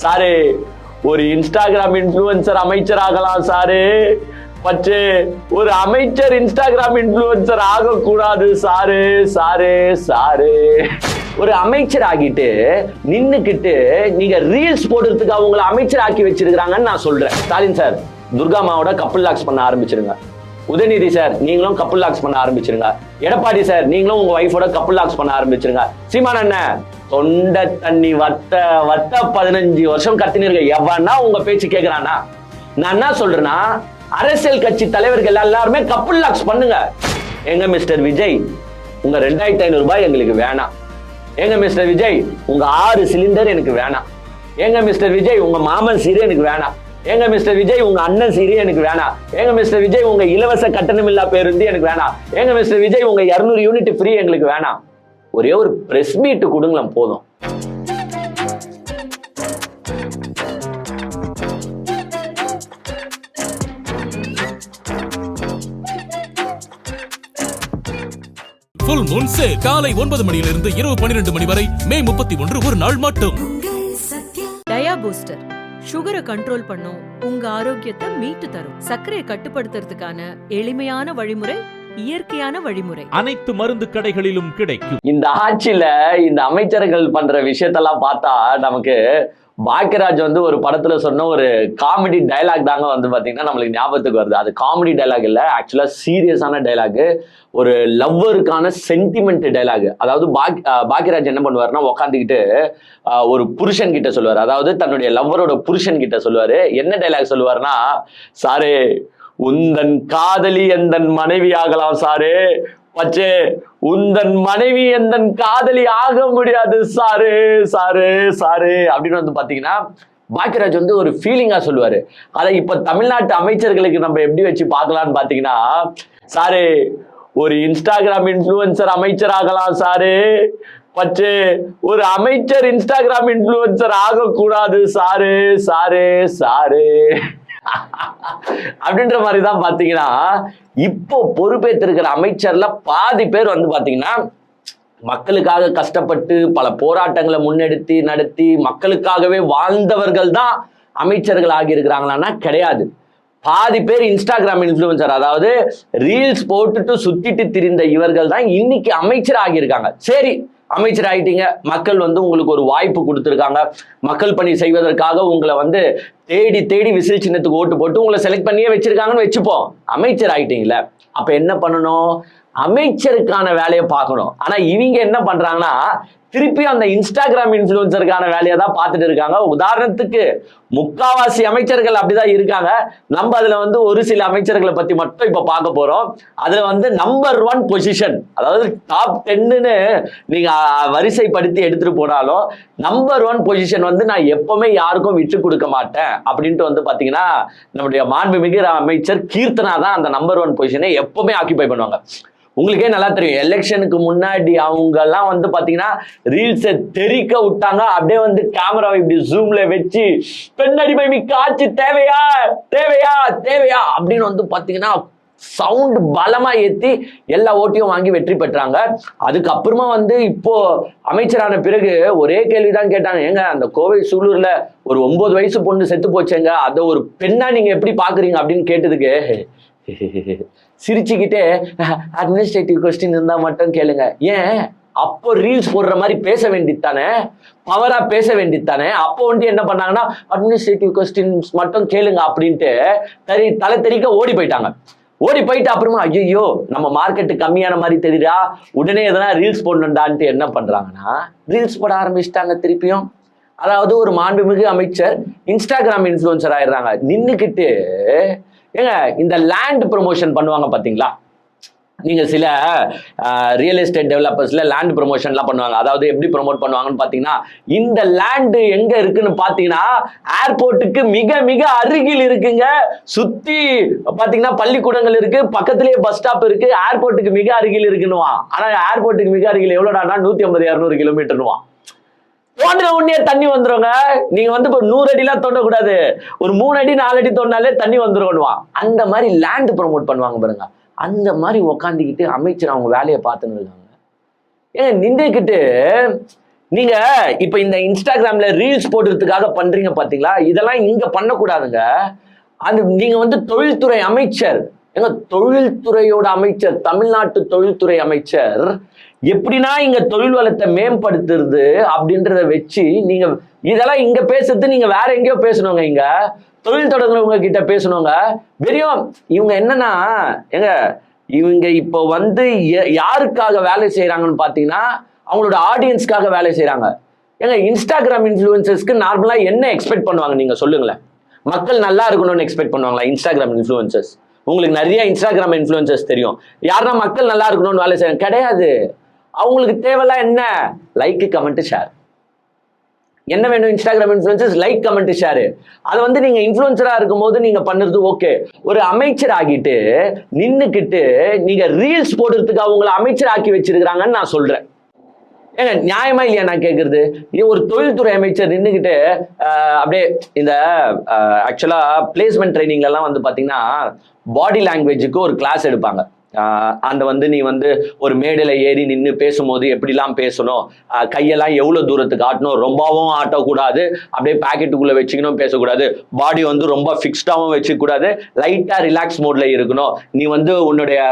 Sir ஒரு Instagram influencer அமைச்சர் ஆகலாம் சாரு, பட் ஒரு அமைச்சர் இன்ஸ்டாகிராம் இன்ஃப்ளூயன்சர் ஆகக்கூடாது சாரு. சாரு சாரு ஒரு அமைச்சர் ஆகிட்டு நின்னுக்கிட்டு நீங்க ரீல்ஸ் போடுறதுக்கு அவங்களை அமைச்சர் ஆக்கி வச்சிருக்காங்கன்னு நான் சொல்றேன். ஸ்டாலின் சார் துர்காமாவோட கப்புள் லாக்ஸ் பண்ண ஆரம்பிச்சிருங்க. உதயநிதி சார் நீங்களும் கப்புள் லாக்ஸ் பண்ண ஆரம்பிச்சிருங்க. எடப்பாடி சார் நீங்களும் உங்க ஒய்ஃபோட கப்புள் லாக்ஸ் பண்ண ஆரம்பிச்சிருங்க. சீமான் அண்ணன் தொண்டை தண்ணி வத்த 15 வருஷம் கத்தினிருக்க எவனா உங்க பேச்சு கேட்கிறானா? நான் என்ன சொல்றேன்னா, அரசியல் கட்சி தலைவர்கள் எல்லாருமே கப்புள் லாக்ஸ் பண்ணுங்க. எங்க மிஸ்டர் விஜய் உங்க 2500 ரூபாய் எங்களுக்கு வேணாம். எங்க மிஸ்டர் விஜய் உங்க 6 சிலிண்டர் எனக்கு வேணாம். எங்க மிஸ்டர் விஜய் உங்க மாமன் சீரு எனக்கு வேணாம். எங்க மிஸ்டர் விஜய் உங்க அண்ணன் சீரு எனக்கு வேணாம். எங்க மிஸ்டர் விஜய் உங்க இலவச கட்டணமில்லா பேருந்து எனக்கு வேணாம். எங்க மிஸ்டர் விஜய் உங்க 200 யூனிட் ஃப்ரீ எங்களுக்கு வேணாம். ஒரே ஒரு பிரஸ் மீட் கொடுங்களேன் போதும். ஃபுல் மூன் சேல் காலை 9 மணியிலிருந்து இரவு 12 மணி வரை மே 31 ஒரு நாள் மட்டும். டயா பூஸ்டர் சுகரை கண்ட்ரோல் பண்ணும், உங்க ஆரோக்கியத்தை மீட்டு தரும். சர்க்கரையை கட்டுப்படுத்துறதுக்கான எளிமையான வழிமுறை, இயற்கையான வழிமுறை. அனைத்து மருந்து கடைகளிலும் கிடைக்கும். இந்த ஆட்சியில இந்த அமைச்சர்கள் பண்ற விஷயத்தெல்லாம் பார்த்தா நமக்கு பாக்கியராஜ் ஒரு படத்துல சொன்ன ஒரு காமெடி டைலாக் தாங்க பாத்தீங்கன்னா நம்மளுக்கு ஞாபகத்துக்கு வருது. அது காமெடி டைலாக் இல்ல, ஆக்சுவலா சீரியஸான டைலாக், ஒரு லவ்வருக்கான சென்டிமெண்ட் டைலாக். அதாவது பாக்கியராஜ் என்ன பண்ணுவாருன்னா உக்காந்துக்கிட்டு ஒரு புருஷன் கிட்ட சொல்லுவாரு, அதாவது தன்னுடைய லவ்வரோட புருஷன் கிட்ட சொல்லுவாரு. என்ன டைலாக் சொல்லுவாருன்னா, சாரு உந்தன் காதலி எந்தன் மனைவி ஆகலாம் சாரு, பச்சே உந்தன் மனைவி எந்தன் காதலி ஆக முடியாது சாரு. சாரு சாரு அப்படின்னு பாத்தீங்கன்னா பாக்கியராஜ் ஒரு ஃபீலிங்கா சொல்லுவாரு. அதை இப்ப தமிழ்நாட்டு அமைச்சர்களுக்கு நம்ம எப்படி வச்சு பார்க்கலாம்னு பாத்தீங்கன்னா, சாரு ஒரு இன்ஸ்டாகிராம் இன்ஃப்ளூயன்சர் அமைச்சர் ஆகலாம் சாரு, பட் ஒரு அமைச்சர் இன்ஸ்டாகிராம் இன்ஃப்ளூயன்சர் ஆகக்கூடாது சாரு. சாரு சாரு அப்படின்ற மாதிரிதான் பாத்தீங்கன்னா இப்போ பொறுப்பேற்றிருக்கிற அமைச்சர்ல பாதி பேர் பாத்தீங்கன்னா மக்களுக்காக கஷ்டப்பட்டு பல போராட்டங்களை முன்னெடுத்து நடத்தி மக்களுக்காகவே வாழ்ந்தவர்கள் தான் அமைச்சர்கள் ஆகியிருக்கிறாங்களான்னா கிடையாது. பாதி பேர் இன்ஸ்டாகிராம் இன்ஃப்ளூயன்சர், அதாவது ரீல்ஸ் போட்டுட்டு சுத்திட்டு திரிந்த இவர்கள் தான் இன்னைக்கு அமைச்சர் ஆகியிருக்காங்க. சரி, அமைச்சர் ஆயிட்டீங்க, மக்கள் உங்களுக்கு ஒரு வாய்ப்பு கொடுத்துருக்காங்க, மக்கள் பணி செய்வதற்காக உங்களை தேடி தேடி விசில் சின்னத்துக்கு ஓட்டு போட்டு உங்களை செலக்ட் பண்ணியே வச்சிருக்காங்கன்னு வச்சுப்போம். அமைச்சர் ஆயிட்டீங்களே, அப்ப என்ன பண்ணணும்? அமைச்சருக்கான வேலையை பார்க்கணும். ஆனா இவங்க என்ன பண்றாங்கன்னா திருப்பி அந்த இன்ஸ்டாகிராம் இன்ஃப்ளூயன்சருக்கான வேலையை தான் பார்த்துட்டு இருக்காங்க. உதாரணத்துக்கு முக்காவாசி அமைச்சர்கள் அப்படிதான் இருக்காங்க. நம்ம அதுல ஒரு சில அமைச்சர்களை பத்தி மட்டும் இப்ப பார்க்க போறோம். அதுல நம்பர் 1 பொசிஷன், அதாவது டாப் 10ன்னு நீங்க வரிசைப்படுத்தி எடுத்துட்டு போனாலும் நம்பர் 1 பொசிஷன் நான் எப்பவுமே யாருக்கும் விட்டு கொடுக்க மாட்டேன் அப்படின்ட்டு பாத்தீங்கன்னா நம்முடைய மாண்புமிகு அமைச்சர் கீர்த்தனா தான் அந்த நம்பர் 1 பொசிஷனை எப்பவுமே ஆக்கிபை பண்ணுவாங்க. உங்களுக்கே நல்லா தெரியும், எலெக்ஷனுக்கு முன்னாடி அவங்க எல்லாம் பாத்தீங்கன்னா ரீல்ஸை தெரிக்க விட்டாங்க. அப்படியே கேமராவை இப்படி ஜூம்ல வச்சு பெண்ணடிமை மிக்க ஆட்சி தேவையா தேவையா தேவையா அப்படின்னு பாத்தீங்கன்னா சவுண்ட் பலமா ஏத்தி எல்லா ஓட்டையும் வாங்கி வெற்றி பெற்றாங்க. அதுக்கப்புறமா இப்போ அமைச்சரான பிறகு ஒரே கேள்விதான் கேட்டாங்க, ஏங்க அந்த கோவை சூலூர்ல ஒரு 9 வயசு பொண்ணு செத்து போச்சேங்க, அதை ஒரு பெண்ணா நீங்க எப்படி பாக்குறீங்க அப்படின்னு கேட்டதுக்கு சிரிச்சுக்கிட்டே அட்மினிஸ்ட்ரேட்டிவ் கொஸ்டின் இருந்தா மட்டும் கேளுங்க. ஏன் அப்போ ரீல்ஸ் போடுற மாதிரி பேச வேண்டித்தானே, பவரா பேச வேண்டித்தானே? அப்போ என்ன பண்ணாங்கன்னா அட்மினிஸ்ட்ரேட்டிவ் கொஸ்டின்ஸ் மட்டும் கேளுங்க அப்படின்ட்டு தலை தெறிக்க ஓடி போயிட்டாங்க. ஓடி போயிட்டு அப்புறமா ஐயோ நம்ம மார்க்கெட்டு கம்மியான மாதிரி தெரியுதா, உடனே எதனா ரீல்ஸ் போடணும்டான்ட்டு என்ன பண்றாங்கன்னா ரீல்ஸ் போட ஆரம்பிச்சிட்டாங்க திருப்பியும். அதாவது ஒரு மாண்புமிகு அமைச்சர் இன்ஸ்டாகிராம் இன்ஃப்ளூயன்சர் ஆயிடுறாங்க. நின்னுக்கிட்டு ஏங்க இந்த லேண்ட் ப்ரொமோஷன் பண்ணுவாங்க பாத்தீங்களா, நீங்க சில ரியல் எஸ்டேட் டெவலப்பர்ஸ்ல லேண்ட் ப்ரொமோஷன்லாம் பண்ணுவாங்க. அதாவது எப்படி ப்ரொமோட் பண்ணுவாங்கன்னு பாத்தீங்கன்னா, இந்த லேண்ட் எங்க இருக்குன்னு பாத்தீங்கன்னா ஏர்போர்ட்டுக்கு மிக மிக அருகில் இருக்குங்க, சுத்தி பாத்தீங்கன்னா பள்ளிக்கூடங்கள் இருக்கு, பக்கத்திலேயே பஸ் ஸ்டாப் இருக்கு, ஏர்போர்ட்டுக்கு மிக அருகில் இருக்குன்னுவான். ஆனா ஏர்போர்ட்டுக்கு மிக அருகில் எவ்வளோடானா 150-200 கிலோமீட்டர்னுவான். தோண்டின உடனே தண்ணி வந்துருங்க. நீங்க இப்போ 100 அடிலாம் தோண்டக்கூடாது, ஒரு 3 அடி 4 அடி தோண்டினாலே தண்ணி வந்துருவான். அந்த மாதிரி லேண்ட் ப்ரொமோட் பண்ணுவாங்க பாருங்க. அந்த மாதிரி உக்காந்துக்கிட்டு அமைச்சர் அவங்க வேலையை பார்த்துன்னு இருக்காங்க. ஏன் நின்றுக்கிட்டு நீங்க இப்ப இந்த இன்ஸ்டாகிராம்ல ரீல்ஸ் போடுறதுக்காக பண்றீங்க பாத்தீங்களா, இதெல்லாம் இங்க பண்ணக்கூடாதுங்க. அந்த நீங்க வந்து தொழில்துறை அமைச்சர், எங்க தொழில்துறையோட அமைச்சர், தமிழ்நாட்டு தொழில்துறை அமைச்சர், எப்படின்னா இங்க தொழில் வளத்தை மேம்படுத்துறது அப்படின்றத வச்சு நீங்க இதெல்லாம் இங்க பேசுறது, நீங்க வேற எங்கேயோ பேசணுங்க. இங்க தொழில் தொடங்குறவங்க கிட்ட பேசணுங்க. வெறும் இவங்க என்னன்னா, எங்க இவங்க இப்போ வந்து யாருக்காக வேலை செய்யறாங்கன்னு பாத்தீங்கன்னா, அவங்களோட ஆடியன்ஸ்க்காக வேலை செய்யறாங்க. ஏங்க இன்ஸ்டாகிராம் இன்ஃப்ளூயன்சர்ஸ்க்கு நார்மலா என்ன எக்ஸ்பெக்ட் பண்ணுவாங்க நீங்க சொல்லுங்களேன்? மக்கள் நல்லா இருக்கணும்னு எக்ஸ்பெக்ட் பண்ணுவாங்களா இன்ஸ்டாகிராம் இன்ஃப்ளூயன்சர்ஸ்? உங்களுக்கு நிறைய இன்ஸ்டாகிராம் இன்ஃப்ளூயன்சர்ஸ் தெரியும். யாருன்னா மக்கள் நல்லா இருக்கணும்னு வேலை செய்யறாங்க கிடையாது. அவங்களுக்கு தேவைலாம் என்ன? Like, comment, share. என்ன வேணும் Instagram influencers? Like, comment, share. அதை வந்து நீங்க இன்ஃப்ளூயன்சரா இருக்கும்போது நீங்க பண்ணுறது ஓகே. ஒரு அமைச்சர் ஆகிட்டு நின்னுக்கிட்டு நீங்க ரீல்ஸ் போடுறதுக்கு அவங்கள அமைச்சர் ஆக்கி வச்சிருக்கிறாங்கன்னு நான் சொல்றேன். ஏங்க நியாயமா இல்லையா நான் கேட்கறது? ஒரு தொழில்துறை அமைச்சர் நின்றுக்கிட்டு அப்படியே இந்த ஆக்சுவலா பிளேஸ்மெண்ட் ட்ரைனிங்ல எல்லாம் வந்து பாத்தீங்கன்னா பாடி லாங்குவேஜுக்கு ஒரு கிளாஸ் எடுப்பாங்க. அந்த வந்து நீ வந்து ஒரு மேடையில ஏறி நின்று பேசும்போது எப்படிலாம் பேசணும், கையெல்லாம் எவ்வளவு தூரத்துக்கு ஆட்டணும், ரொம்பவும் ஆட்டக்கூடாது, அப்படியே பாக்கெட்டுக்குள்ள வச்சுக்கணும், பேசக்கூடாது, பாடி வந்து ரொம்ப ஃபிக்ஸ்டாவும் வச்சுக்கூடாது, லைட்டா ரிலாக்ஸ் மோட்ல இருக்கணும், நீ வந்து உன்னுடைய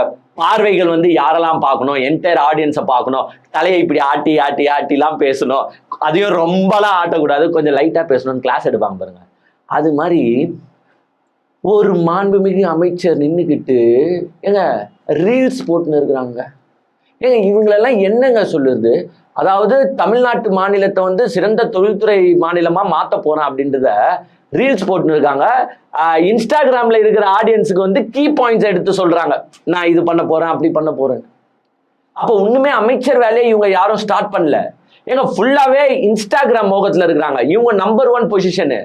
பார்வைகள் வந்து யாரெல்லாம் பார்க்கணும், என்டையர் ஆடியன்ஸை பார்க்கணும், தலையை இப்படி ஆட்டி ஆட்டி ஆட்டிலாம் பேசணும், அதையும் ரொம்பலாம் ஆட்டக்கூடாது, கொஞ்சம் லைட்டா பேசணும்னு கிளாஸ் எடுப்பாங்க பாருங்க. அது மாதிரி ஒரு மாண்புமிகு அமைச்சர் நின்றுக்கிட்டு ஏங்க ரீல்ஸ் போட்டுன்னு இருக்கிறாங்க. ஏங்க இவங்களெல்லாம் என்னங்க சொல்லுறது? அதாவது தமிழ்நாட்டு மாநிலத்தை வந்து சிறந்த தொழில்துறை மாநிலமா மாற்ற போறேன் அப்படின்றத ரீல்ஸ் போட்டுன்னு இருக்காங்க. இன்ஸ்டாகிராம்ல இருக்கிற ஆடியன்ஸுக்கு வந்து கீ பாயிண்ட்ஸ் எடுத்து சொல்றாங்க, நான் இது பண்ண போறேன் அப்படி பண்ண போறேன். அப்போ ஒண்ணுமே அமைச்சர் வேலையை இவங்க யாரும் ஸ்டார்ட் பண்ணல. ஏங்க ஃபுல்லாவே இன்ஸ்டாகிராம் மோகத்துல இருக்கிறாங்க. இவங்க நம்பர் 1 பொசிஷனு,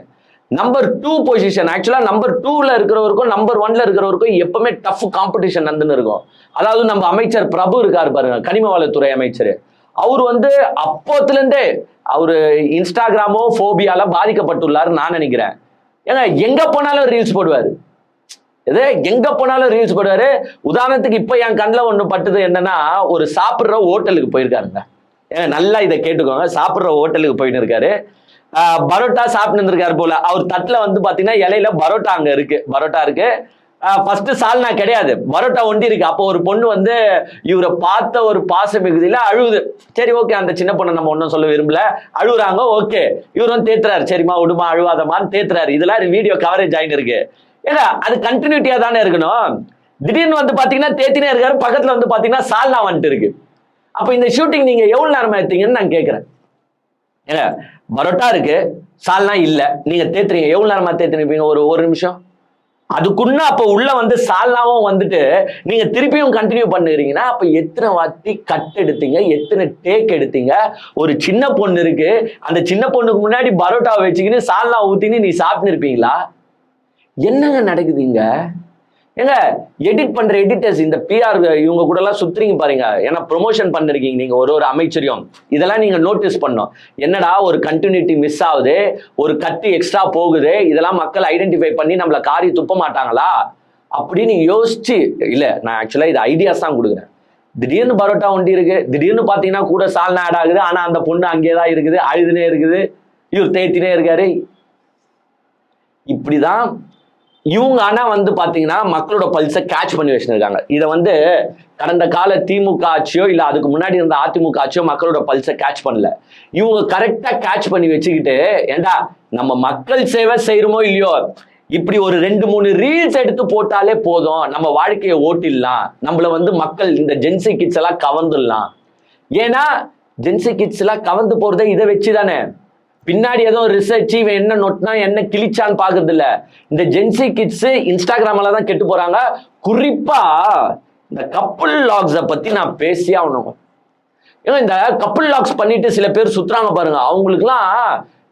நம்பர் 2 பொசிஷன். ஆக்சுவலா நம்பர் 2ல இருக்கிறவருக்கும் நம்பர் 1ல இருக்கிறவருக்கும் எப்பவுமே டஃப் காம்படிஷன் நடந்துன்னு இருக்கும். அதாவது நம்ம அமைச்சர் பிரபு இருக்காரு பாருங்க, கனிம வளத்துறை அமைச்சர். அவர் வந்து அப்போத்துல இருந்தே அவரு இன்ஸ்டாகிராமோ போபியால பாதிக்கப்பட்டுள்ளாரு நான் நினைக்கிறேன். ஏங்க எங்க போனாலும் ரீல்ஸ் போடுவாரு, எங்க போனாலும் ரீல்ஸ் போடுவாரு. உதாரணத்துக்கு இப்ப என் கண்ணில் ஒண்ணு பட்டது என்னன்னா, ஒரு சாப்பிடுற ஹோட்டலுக்கு போயிருக்காருங்க. ஏங்க நல்லா இதை கேட்டுக்கோங்க, சாப்பிடுற ஹோட்டலுக்கு போயின்னு இருக்காரு. பரோட்டா சாப்பிட்டு இருக்காரு போல. அவர் தட்டுல வந்து பாத்தீங்கன்னா இலையில பரோட்டா அங்க இருக்கு, பரோட்டா இருக்கு. ஃபர்ஸ்ட் சால்னா கிடையாது, பரோட்டா ஒண்டி இருக்கு. அப்போ ஒரு பொண்ணு வந்து இவரை பார்த்த ஒரு பாச மிகுதியில அழுகுது. சரி ஓகே, அந்த சின்ன பொண்ணை நம்ம ஒன்றும் சொல்ல விரும்பல, அழுகுறாங்க. ஓகே, இவர் வந்து தேத்துறாரு, சரிம்மா விடுமா அழுவாதமான்னு தேத்துறாரு. இதெல்லாம் வீடியோ கவரேஜ் ஆகிட்டு இருக்கு. ஏன்னா அது கண்டினியூட்டியா தானே இருக்கணும். திடீர்னு வந்து பாத்தீங்கன்னா தேத்தினே இருக்காரு, பக்கத்துல வந்து பாத்தீங்கன்னா சால்னா வந்துட்டு இருக்கு. அப்ப இந்த ஷூட்டிங் நீங்க எவ்வளவு நேரமா எடுத்தீங்கன்னு நான் கேட்கிறேன். ஏங்க பரோட்டா இருக்கு, சால்னா இல்ல, நீங்க தேத்துறீங்க, எவ்வளவு நேரமா தேத்துனீங்க? ஒரு நிமிஷம். அதுக்குள்ள அப்ப உள்ள வந்து சால்னாவும் வந்துட்டு நீங்க திருப்பியும் கண்டினியூ பண்ணுறீங்கன்னா அப்ப எத்தனை வாட்டி கட் எடுத்தீங்க, எத்தனை டேக் எடுத்தீங்க? ஒரு சின்ன பொண்ணு இருக்கு, அந்த சின்ன பொண்ணுக்கு முன்னாடி பரோட்டாவை வச்சுக்கின்னு சால்னா ஊத்தின்னு நீ சாப்பிட்டு இருப்பீங்களா? என்னங்க நடக்குதுங்க? ஏங்க எடிட் பண்ற எடிட்டர்ஸ், இந்த பிஆர் இவங்க கூட எல்லாம் சுத்துறீங்க பாருங்க. ஏன்னா ப்ரொமோஷன் பண்ணிருக்கீங்க நீங்க ஒரு அமைச்சரியம், இதெல்லாம் நீங்க நோட்டீஸ் பண்ணோம். என்னடா ஒரு கண்டினியூட்டி மிஸ் ஆகுது, ஒரு கட்டு எக்ஸ்ட்ரா போகுது, இதெல்லாம் மக்கள் ஐடென்டிஃபை பண்ணி நம்மள காரி துப்ப மாட்டாங்களா அப்படின்னு யோசிச்சு. இல்ல நான் ஆக்சுவலா இது ஐடியாஸ் தான் கொடுக்குறேன். திடீர்னு பரோட்டா ஒண்டி இருக்கு, திடீர்னு பாத்தீங்கன்னா கூட சால்னா ஆட் ஆகுது, ஆனா அந்த பொண்ணு அங்கேதான் இருக்குது, அழுதுனே இருக்குது, இவர் தேத்தினே இருக்காரு. இப்படிதான் இவங்க ஆனா வந்து பாத்தீங்கன்னா மக்களோட பல்ஸை கேட்ச் பண்ணி வச்சுருக்காங்க. இதை வந்து கடந்த கால திமுக ஆட்சியோ இல்ல அதுக்கு முன்னாடி இருந்த அதிமுக ஆட்சியோ மக்களோட பல்ஸை கேட்ச் பண்ணல. இவங்க கரெக்டா கேட்ச் பண்ணி வச்சுக்கிட்டு, ஏண்டா நம்ம மக்கள் சேவை செய்யறோமோ இல்லையோ, இப்படி ஒரு 2-3 ரீல்ஸ் எடுத்து போட்டாலே போதும், நம்ம வாழ்க்கையை ஓட்டிடலாம், நம்மள வந்து மக்கள் இந்த ஜென்சி கிட்ஸ் எல்லாம் கவர்ந்துடலாம். ஏன்னா ஜென்சி கிட்ஸ் எல்லாம் கவர்ந்து போறதே இதை வச்சுதானே. பின்னாடி ஏதோ ரிசர்ச் இவன் என்ன நொட்டினா என்ன கிழிச்சான்னு பாக்குறது இல்ல. இந்த ஜென்சி கிட்ஸ் இன்ஸ்டாகிராம்ல தான் கெட்டு போறாங்க. குறிப்பா இந்த கப்புள் லாக்ஸை பத்தி நான் பேசியே ஆகணும். ஏன்னா இந்த கப்புள் லாக்ஸ் பண்ணிட்டு சில பேர் சுத்துறாங்க பாருங்க, அவங்களுக்குலாம்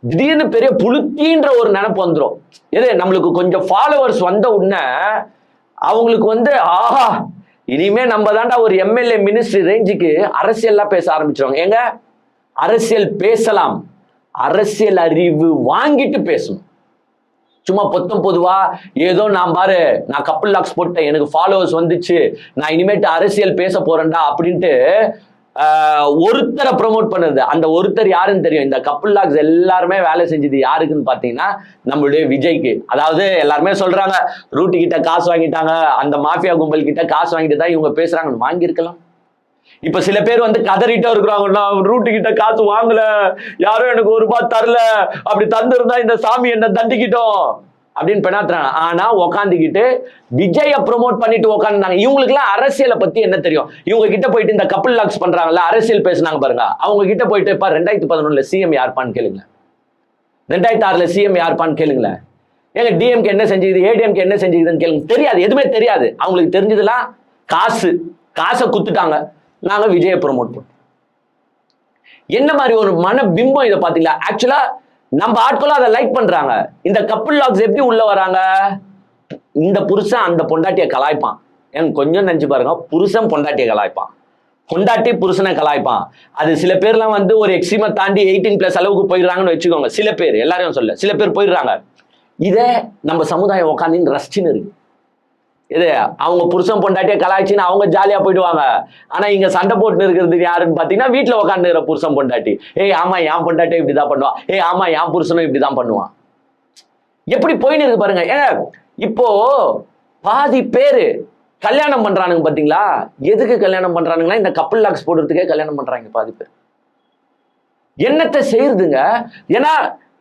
திடீர்னு பெரிய புளுத்தின்ற ஒரு நினைப்பு வந்துடும். எது நம்மளுக்கு கொஞ்சம் ஃபாலோவர்ஸ் வந்த உடனே அவங்களுக்கு வந்து ஆஹா இனிமே நம்ம தாண்டா ஒரு எம்எல்ஏ மினிஸ்ட்ரி ரேஞ்சுக்கு அரசியல்லாம் பேச ஆரம்பிச்சிருவாங்க. ஏங்க அரசியல் பேசலாம், அரசியல் அறிவு வாங்கிட்டு பேசணும். சும்மா பொதுவா ஏதோ நான் பாரு நான் கப்புள் லாக்ஸ் போட்டேன், எனக்கு ஃபாலோவர்ஸ் வந்துச்சு, நான் இனிமேட்டு அரசியல் பேச போறேன்டா அப்படின்ட்டு ஒருத்தரை ப்ரொமோட் பண்ணுது. அந்த ஒருத்தர் யாருன்னு தெரியும். இந்த கப்புள் லாக்ஸ் எல்லாருமே வேலை செஞ்சது யாருக்குன்னு பாத்தீங்கன்னா நம்மளுடைய விஜய்க்கு. அதாவது எல்லாருமே சொல்றாங்க ரூட்டு கிட்ட காசு வாங்கிட்டாங்க, அந்த மாஃபியா கும்பல் கிட்ட காசு வாங்கிட்டு தான் இவங்க பேசுறாங்க. வாங்கியிருக்கலாம். இப்ப சில பேர் வந்து கதறிட்டே இருக்கிறாங்க, நான் ரூட்டு கிட்ட காசு வாங்கல, யாரும் எனக்கு ₹1 தரல, அப்படி தந்திருந்தா இந்த சாமி என்ன தண்டிக்கிட்டோம் அப்படின்னு பெணாத்துறாங்க. ஆனா உக்காந்துக்கிட்டு விஜய ப்ரொமோட் பண்ணிட்டு உட்காந்துருந்தாங்க. இவங்களுக்கு எல்லாம் அரசியலை பத்தி என்ன தெரியும்? இவங்க கிட்ட போயிட்டு இந்த கப்புள் லாக்ஸ் பண்றாங்கல்ல, அரசியல் பேசுனாங்க பாருங்க, அவங்க கிட்ட போயிட்டு 2011 சிஎம் யாருப்பான்னு கேளுங்க, 2006 சிஎம் யாருப்பான்னு கேளுங்களேன். ஏங்க டிஎம்கே என்ன செஞ்சது, ஏடிஎம்கே என்ன செஞ்சதுன்னு கேளுங்க. தெரியாது, எதுவுமே தெரியாது. அவங்களுக்கு தெரிஞ்சதுலாம் காசை குத்துட்டாங்க, நாங்க விஜய ப்ரொமோட் பண்ணோம். என்ன மாதிரி ஒரு மன பிம்பம் இதை பாத்தீங்களா? ஆக்சுவலா நம்ம ஆட்களும் அதை லைக் பண்றாங்க. இந்த கப்புள் லாக்ஸ் எப்படி உள்ள வராங்க? இந்த புருஷன் அந்த பொண்டாட்டியை கலாய்ப்பான். எனக்கு கொஞ்சம் நினைச்சு பாருங்க, புருஷன் பொண்டாட்டியை கலாய்ப்பான், பொண்டாட்டி புருஷனை கலாய்ப்பான். அது சில பேர்லாம் வந்து ஒரு எக்ஸ்ட்ரீமை தாண்டி 18+ அளவுக்கு போயிடுறாங்கன்னு வச்சுக்கோங்க. சில பேர், எல்லாரையும் சொல்ல, சில பேர் போயிடுறாங்க. இதை நம்ம சமுதாயம் உட்காந்து ரசிச்சுன்னு இருக்கு. இது அவங்க புருஷன் பொண்டாட்டியை கலாய்ச்சின்னு அவங்க ஜாலியா போயிடுவாங்க. ஆனா இங்க சண்டை போட்டு இருக்கிறது யாருன்னு பாத்தீங்கன்னா வீட்டுல உட்காந்துக்கிற புருஷன் பொண்டாட்டி. ஏய் ஆமா என் பொண்டாட்டியை இப்படிதான் பண்ணுவான், ஏய் ஆமா என் புருஷனும் இப்படிதான் பண்ணுவான். எப்படி போயின்னு இருக்கு பாருங்க. இப்போ பாதி பேரு கல்யாணம் பண்றானுங்க பாத்தீங்களா? எதுக்கு கல்யாணம் பண்றானுங்கன்னா இந்த கப்புள் லாக்ஸ் போடுறதுக்கே கல்யாணம் பண்றாங்க பாதி பேர். என்னத்தை செய்யுதுங்க? ஏன்னா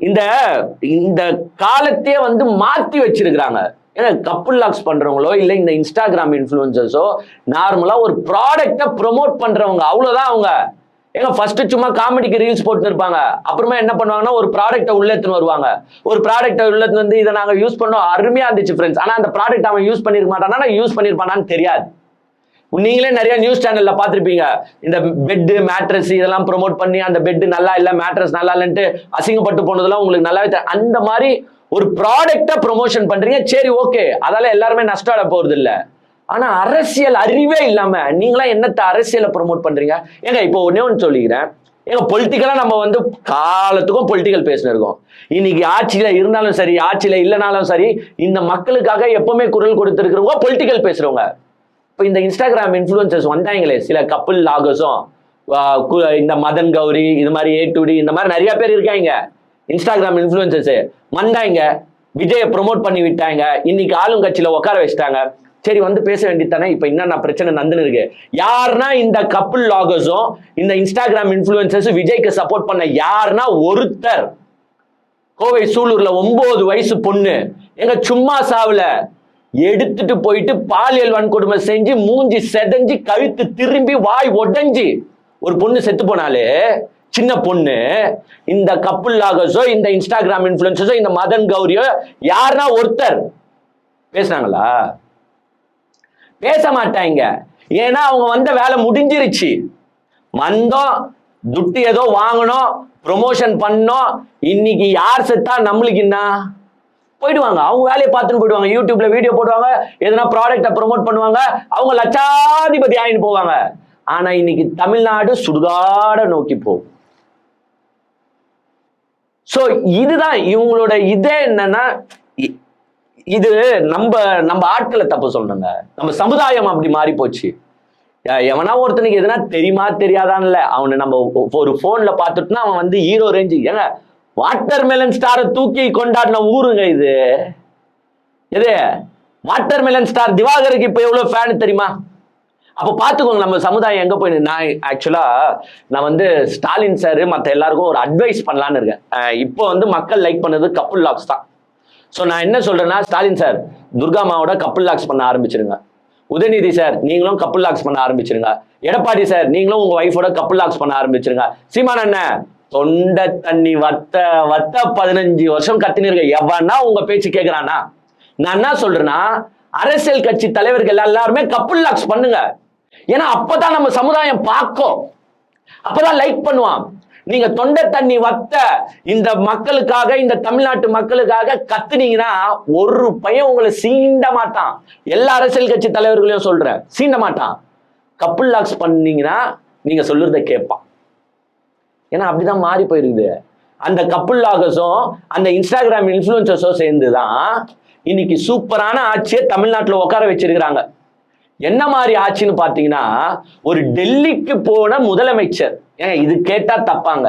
இந்த காலத்தையே வந்து மாத்தி வச்சிருக்கிறாங்க. ஏன்னா கப்புள் லாக்ஸ் பண்றவங்களோ இல்ல இந்த இன்ஸ்டாகிராம் இன்ஃப்ளூயன்சர்ஸோ நார்மலா ஒரு ப்ராடக்டை ப்ரொமோட் பண்றவங்க, அவ்வளவுதான் அவங்க. ஏங்க ஃபர்ஸ்ட் சும்மா காமெடிக்கு ரீல்ஸ் போட்டு இருப்பாங்க, அப்புறமா என்ன பண்ணுவாங்கன்னா ஒரு ப்ராடக்ட்டை உள்ள எடுத்துன்னு வருவாங்க. ஒரு ப்ராடக்ட்டை உள்ள எடுத்துன்னு வந்து இதை நாங்க யூஸ் பண்ணோம், அருமையா இருந்துச்சு ஃப்ரெண்ட்ஸ். ஆனா அந்த ப்ராடக்ட் அவன் யூஸ் பண்ணிருக்க மாட்டானா, யூஸ் பண்ணிருப்பானான்னு தெரியாது. நீங்களே நிறைய நியூஸ் சேனல்ல பாத்திருப்பீங்க, இந்த பெட் மேட்ரஸ் இதெல்லாம் ப்ரொமோட் பண்ணி அந்த பெட் நல்லா இல்ல, மேட்ரஸ் நல்லா இல்லைன்ட்டு அசிங்கப்பட்டு போனதெல்லாம் உங்களுக்கு நல்லாவே அந்த மாதிரி ஒரு ப்ராடக்டை ப்ரொமோஷன் பண்றீங்க. சரி ஓகே, அதால எல்லாருமே நஷ்டம் அட போறது இல்ல. ஆனா அரசியல் அறிவே இல்லாம நீங்களா என்னத்தை அரசியலை ப்ரொமோட் பண்றீங்க? ஏங்க இப்போ ஒண்ணு சொல்லிக்கிறேன், ஏங்க பொலிட்டிக்கலா நம்ம வந்து காலத்துக்கும் பொலிட்டிக்கல் பேசினிருக்கோம். இன்னைக்கு ஆட்சியில இருந்தாலும் சரி, ஆட்சியில இல்லைனாலும் சரி, இந்த மக்களுக்காக எப்பவுமே குரல் கொடுத்திருக்கிறவங்க பொலிட்டிக்கல் பேசுறவங்க. இப்போ இந்த இன்ஸ்டாகிராம் இன்ஃப்ளூயன்சர்ஸ் வந்தாங்களே, சில கப்புள் லாகர்ஸும் இந்த மதன் கௌரி இது மாதிரி A2D இந்த மாதிரி நிறைய பேர் இருக்காங்க இன்ஸ்டாகிராம் இன்ஃப்ளூயன்சர்ஸ் வந்தாங்க, விஜயை ப்ரொமோட் பண்ணி விட்டாங்க, இன்னைக்கு ஆளுங்கட்சியில உட்கார வச்சுட்டாங்க. சரி வந்து பேச வேண்டியதானே. இப்ப என்னென்ன பிரச்சனை நடந்துன்னு இருக்கு? யாருன்னா இந்த கப்புள் லாகர்ஸும் இந்த இன்ஸ்டாகிராம் இன்ஃப்ளூயன்சர்ஸ் விஜய்க்கு சப்போர்ட் பண்ண யாருன்னா ஒருத்தர், கோவை சூலூர்ல 9 வயசு பொண்ணு எங்க சும்மா சாவுல எடுத்துட்டு போயிட்டு பாலியல் வன்கொடுமை செஞ்சு மூஞ்சி செதஞ்சு கழுத்து திரும்பி வாய் உடைஞ்சு ஒரு பொண்ணு செத்து போனாலே, சின்ன பொண்ணு. இந்த கப்புள் லாகர்ஸோ இந்த இன்ஸ்டாகிராம் இன்ஃப்ளூயன்சர்ஸோ இந்த மதன் கௌரியோ யாருன்னா ஒருத்தர் பேசுனாங்களா? பேச மாட்டாங்க. ஏன்னா அவங்க வந்த வேலை முடிஞ்சிருச்சு. வந்தோம், துட்டு ஏதோ வாங்கணும், ப்ரொமோஷன் பண்ணோம், இன்னைக்கு யார் செத்தா நம்மளுக்கு என்ன, போயிடுவாங்க. அவங்க வேலையை பார்த்துன்னு போயிடுவாங்க. யூடியூப்ல வீடியோ போடுவாங்க, எதனா ப்ராடக்டை ப்ரொமோட் பண்ணுவாங்க, அவங்க லட்சாதிபதி ஆயின்னு போவாங்க. ஆனா இன்னைக்கு தமிழ்நாடு சுடுகாட நோக்கி போகும். சோ இதுதான் இவங்களோட இதே. என்னன்னா இது நம்ம ஆட்களை தப்பு சொல்லணுங்க, நம்ம சமுதாயம் அப்படி மாறி போச்சு. எவனா ஒருத்தனுக்கு எதுனா தெரியுமா தெரியாதான்ல, அவனை நம்ம ஒரு போன்ல பார்த்துட்டுனா அவன் வந்து ஹீரோ ரேஞ்சு. ஏங்க வாட்டர் மெலன் ஸ்டாரை தூக்கி கொண்டாடின ஊருங்க இது. எது வாட்டர் மெலன் ஸ்டார் திவாகருக்கு இப்ப எவ்வளவு ஃபேன் தெரியுமா? அப்ப பாத்துக்கோங்க நம்ம சமுதாயம் எங்க போய். நான் வந்து ஸ்டாலின் சார் மத்த எல்லாருக்கும் ஒரு அட்வைஸ் பண்ணலான்னு இருக்கேன். இப்போ வந்து மக்கள் லைக் பண்ணது கப்புள் லாக்ஸ் தான். ஸோ நான் என்ன சொல்றேன்னா, ஸ்டாலின் சார் துர்காமாவோட கப்புள் லாக்ஸ் பண்ண ஆரம்பிச்சிருங்க. உதயநிதி சார் நீங்களும் கப்புள் லாக்ஸ் பண்ண ஆரம்பிச்சிருங்க. எடப்பாடி சார் நீங்களும் உங்க ஒய்ஃபோட கப்புள் லாக்ஸ் பண்ண ஆரம்பிச்சிருங்க. சீமான் அண்ணன் தொண்டை தண்ணி வத்த 15 வருஷம் கத்தினிருக்க, எவனா உங்க பேச்சு கேட்கிறானா? நான் என்ன சொல்றேன்னா, அரசியல் கட்சி தலைவர்கள் எல்லாருமே கப்புள் லாக்ஸ் பண்ணுங்க. ஏன்னா அப்பதான் நம்ம சமுதாயம் பார்க்கும், அப்பதான் லைக் பண்ணுவான். நீங்க தொண்டை தண்ணி வத்த இந்த மக்களுக்காக, இந்த தமிழ்நாட்டு மக்களுக்காக கத்துனீங்கன்னா ஒரு பையன் உங்களை சீண்ட மாட்டான். எல்லா அரசியல் கட்சி தலைவர்களையும் சொல்றேன், சீண்ட மாட்டான். கப்புள் லாக்ஸ் பண்ணீங்கன்னா நீங்க சொல்றத கேட்பான். ஏன்னா அப்படிதான் மாறி போயிருக்குது. அந்த கப்புள் லாகர்ஸும் அந்த இன்ஸ்டாகிராம் இன்ஃப்ளூயன்சர்ஸும் சேர்ந்துதான் இன்னைக்கு சூப்பரான ஆட்சியை தமிழ்நாட்டில் உட்கார வச்சிருக்கிறாங்க. என்ன மாதிரி ஆச்சுன்னு பாத்தீங்கன்னா, ஒரு டெல்லிக்கு போன முதலமைச்சர், ஏங்க இது கேட்டா தப்பாங்க,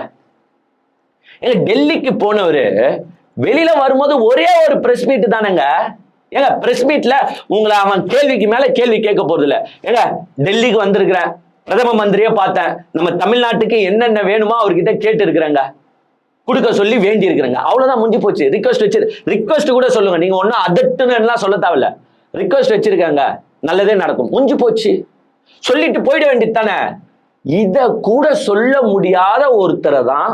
ஏங்க டெல்லிக்கு போனவரு வெளியில வரும்போது ஒரே ஒரு பிரஸ் மீட் தானேங்க. ஏங்க பிரஸ் மீட்ல உங்களை அவன் கேள்விக்கு மேல கேள்வி கேட்க போறது இல்ல. ஏங்க டெல்லிக்கு வந்திருக்கிறேன், பிரதம மந்திரியை பார்த்தேன், நம்ம தமிழ்நாட்டுக்கு என்னென்ன வேணுமோ அவர்கிட்ட கேட்டு இருக்கிறாங்க, கொடுக்க சொல்லி வேண்டி இருக்கிறாங்க, அவ்வளவுதான், முடிஞ்சு போச்சு. ரிக்வெஸ்ட் கூட சொல்லுங்க, நீங்க ஒன்னும் அதட்டுன்னு எல்லாம் சொல்ல தேவையில்ல, ரிக்வெஸ்ட் வச்சிருக்காங்க, நல்லதே நடக்கும், முடிஞ்சு போச்சு, சொல்லிட்டு போயிட வேண்டியது தானே. இத கூட சொல்ல முடியாத ஒருத்தரை தான்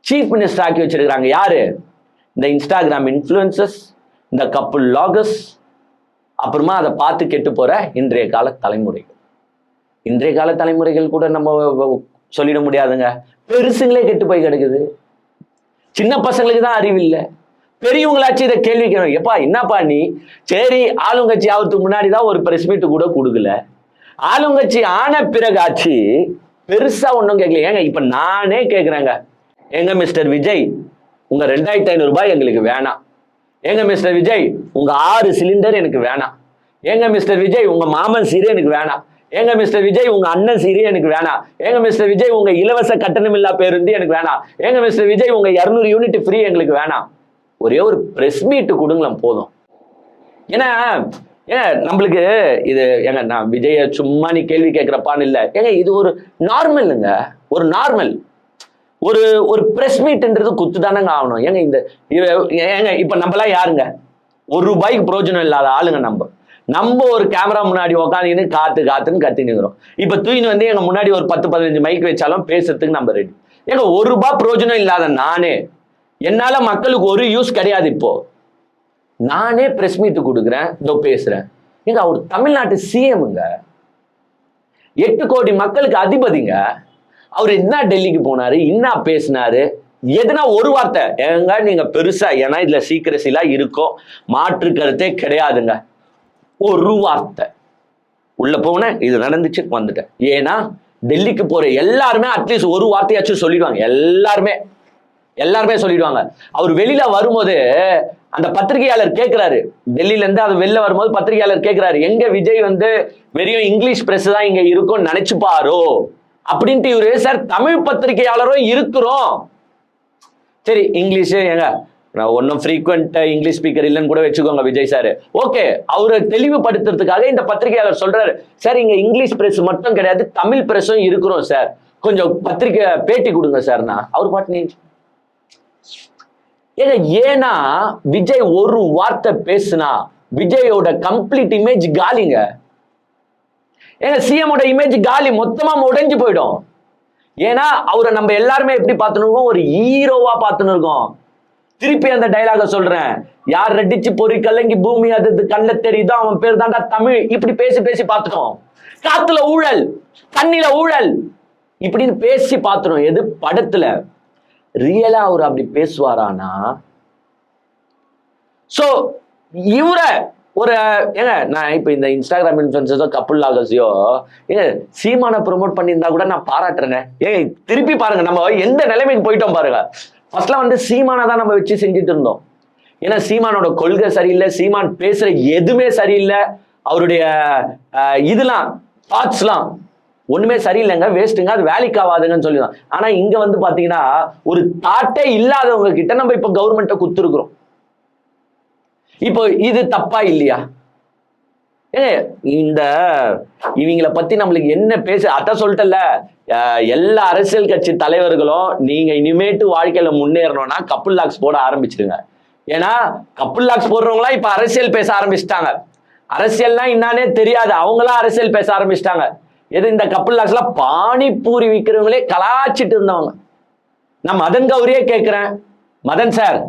சீஃப் மினிஸ்டர் ஆக்கி வச்சிருக்காங்க. யாரு? இந்த இன்ஸ்டாகிராம் இன்ஃப்ளூயன்சர்ஸ், இந்த கப்புள் லாகர்ஸ், அப்புறமா அதை பார்த்து கெட்டு போற இன்றைய கால தலைமுறைகள். இன்றைய கால தலைமுறைகள் கூட நம்ம சொல்லிட முடியாதுங்க, பெருசுங்களே கெட்டு போய் கிடக்குது. சின்ன பசங்களுக்கு தான் அறிவு இல்லை, பெரியவங்களாச்சும் இதை கேள்வி கேட்கணும். எப்பா என்னப்பா நீ, சரி ஆளுங்கட்சி ஆகிறதுக்கு முன்னாடி தான் ஒரு பிரஸ் மீட் கூட கொடுக்கல, ஆளுங்கட்சி ஆன பிறகாச்சு பெருசா ஒன்றும் கேட்கல. ஏங்க இப்ப நானே கேட்கிறேங்க, எங்க மிஸ்டர் விஜய் உங்க 2500 ரூபாய் எங்களுக்கு வேணாம், எங்க மிஸ்டர் விஜய் உங்க 6 சிலிண்டர் எனக்கு வேணாம், எங்க மிஸ்டர் விஜய் உங்க மாமன் சீரே எனக்கு வேணாம், எங்க மிஸ்டர் விஜய் உங்க அண்ணன் சீரே எனக்கு வேணாம், எங்க மிஸ்டர் விஜய் உங்க இலவச கட்டணமில்லா பேருந்து எனக்கு வேணாம், எங்க மிஸ்டர் விஜய் உங்க 200 யூனிட் ஃப்ரீ எங்களுக்கு வேணாம், ஒரே ஒரு பிரஸ் மீட் கொடுங்களேன் போதும். ஏன்னா நம்மளுக்கு இது ஏங்க, நான் விஜய சும்மா நீ கேள்வி கேட்கிறப்பான்னு இல்லை, ஏங்க இது ஒரு நார்மலுங்க, ஒரு நார்மல் ஒரு ஒரு பிரஸ் மீட்ன்றது குத்து தானங்க ஆகணும். ஏங்க இந்த ஏங்க இப்ப நம்மளாம் யாருங்க, ₹1 பிரயோஜனம் இல்லாத ஆளுங்க. நம்ம ஒரு கேமரா முன்னாடி உட்காந்துன்னு காத்துன்னு கத்தினுக்கிறோம். இப்ப தூயின்னு வந்து எங்க முன்னாடி ஒரு 10-15 மைக் வச்சாலும் பேசுறதுக்கு நம்ம ரெடி. ஏங்க ₹1 பிரயோஜனம் இல்லாத நானே, என்னால மக்களுக்கு ஒரு யூஸ் கிடையாது, இப்போ நானே பிரஸ் மீட் கொடுக்குறேன், இதோ பேசுறேன். ஏங்க அவர் தமிழ்நாட்டு சிஎம்ங்க, 8 கோடி மக்களுக்கு அதிபதிங்க, அவர் என்ன டெல்லிக்கு போனாரு, என்ன பேசினாரு, எதுனா ஒரு வார்த்தை, ஏங்க நீங்க பெருசா, ஏன்னா இதுல சீக்கிரசி எல்லாம் இருக்கும், மாற்று கருத்தே கிடையாதுங்க, ஒரு வார்த்தை உள்ள போனேன், இது நடந்துச்சு வந்துட்டேன். ஏன்னா டெல்லிக்கு போற எல்லாருமே அட்லீஸ்ட் ஒரு வார்த்தையாச்சும் சொல்லிடுவாங்க, எல்லாருமே சொல்லிடுவாங்க. அவர் வெளியில வரும்போது அந்த பத்திரிகையாளர் கேட்கிறாரு, டெல்லியில இருந்து அது வெளில வரும்போது பத்திரிகையாளர் கேட்கிறாரு, எங்க விஜய் வந்து வெறும் இங்கிலீஷ் பிரஸ் தான் இங்க இருக்கும்னு நினைச்சுப்பாரோ அப்படின்ட்டு. இவரு சார் தமிழ் பத்திரிகையாளரும் இருக்கிறோம், சரி இங்கிலீஷ் ஏங்க நான் ஒன்னும் ஃப்ரீக்வெண்ட் இங்கிலீஷ் ஸ்பீக்கர் இல்லைன்னு கூட வச்சுக்கோங்க விஜய் சார், ஓகே, அவரை தெளிவுபடுத்துறதுக்காக இந்த பத்திரிகையாளர் சொல்றாரு, சார் இங்க இங்கிலீஷ் பிரஸ் மட்டும் கிடையாது, தமிழ் பிரஸும் இருக்கிறோம் சார், கொஞ்சம் பத்திரிகை பேட்டி கொடுங்க சார்னா அவர் பாட்டு நீ ஏன்னா விஜய் ஒரு வார்த்தை பேசுனா விஜயோட கம்ப்ளீட் இமேஜ் காலிங்க. ஏங்க சிஎமோட இமேஜ் காலி, மொத்தமா உடைஞ்சு போயிடும். ஏன்னா அவரை நம்ம எல்லாருமே எப்படி பார்த்துன்னு ஒரு ஹீரோவா பார்த்துன்னு இருக்கோம். திருப்பி அந்த டைலாக சொல்றேன், யார் ரெட்டிச்சு பொறி கலங்கி பூமி அது கண்ணில் தெரியுதோ அவன் பேர் தாண்டா தமிழ், இப்படி பேசி பார்த்துட்டோம். காத்துல ஊழல், தண்ணில ஊழல், இப்படின்னு பேசி பார்த்துடும். எது படத்துல, ரியலா அவர் அப்படி பேசுவாரானா? சோ இவர ஒரு ஏங்க நான் இப்ப இந்த இன்ஸ்டாகிராம் இன்ஃப்ளூயன்சர்ஸோ கப்புள் லாகர்ஸையோ ஏங்க சீமானை ப்ரொமோட் பண்ணியிருந்தா கூட நான் பாராட்டுறேங்க. ஏங்க திருப்பி பாருங்க, நம்ம எந்த நிலைமைக்கு போயிட்டோம் பாருங்க. ஃபர்ஸ்ட்லாம் வந்து சீமானை தான் நம்ம வச்சு செஞ்சுட்டு இருந்தோம். ஏன்னா சீமானோட கொள்கை சரியில்லை, சீமான் பேசுற எதுவுமே சரியில்லை, அவருடைய இதெல்லாம் தாட்ஸ்லாம் ஒண்ணுமே சரியில்லைங்க, வேஸ்ட்டுங்க, அது வேலைக்கு ஆகாதுங்கன்னு சொல்லிதான். ஆனா இங்க வந்து பாத்தீங்கன்னா ஒரு தாட்டே இல்லாதவங்க கிட்ட நம்ம இப்ப கவர்மெண்ட்டை குத்துருக்குறோம். இப்போ இது தப்பா இல்லையா? இந்த இவங்களை பத்தி நம்மளுக்கு என்ன பேச, அதான் சொல்லிட்டல, எல்லா அரசியல் கட்சி தலைவர்களும் நீங்க இனிமேட்டு வாழ்க்கையில முன்னேறணும்னா கப்புள் லாக்ஸ் போட ஆரம்பிச்சிடுங்க. ஏன்னா கப்புள் லாக்ஸ் போடுறவங்களா இப்ப அரசியல் பேச ஆரம்பிச்சிட்டாங்க. அரசியல்னா என்னன்னே தெரியாது, அவங்களா அரசியல் பேச ஆரம்பிச்சிட்டாங்க. எது இந்த கப்புள் லாக்ஸ்ல பானிபூரி விற்கிறவங்களே கலாச்சிட்டு இருந்தவங்க. நான் மதன் கௌரியே கேட்கிறேன், மதன் சார்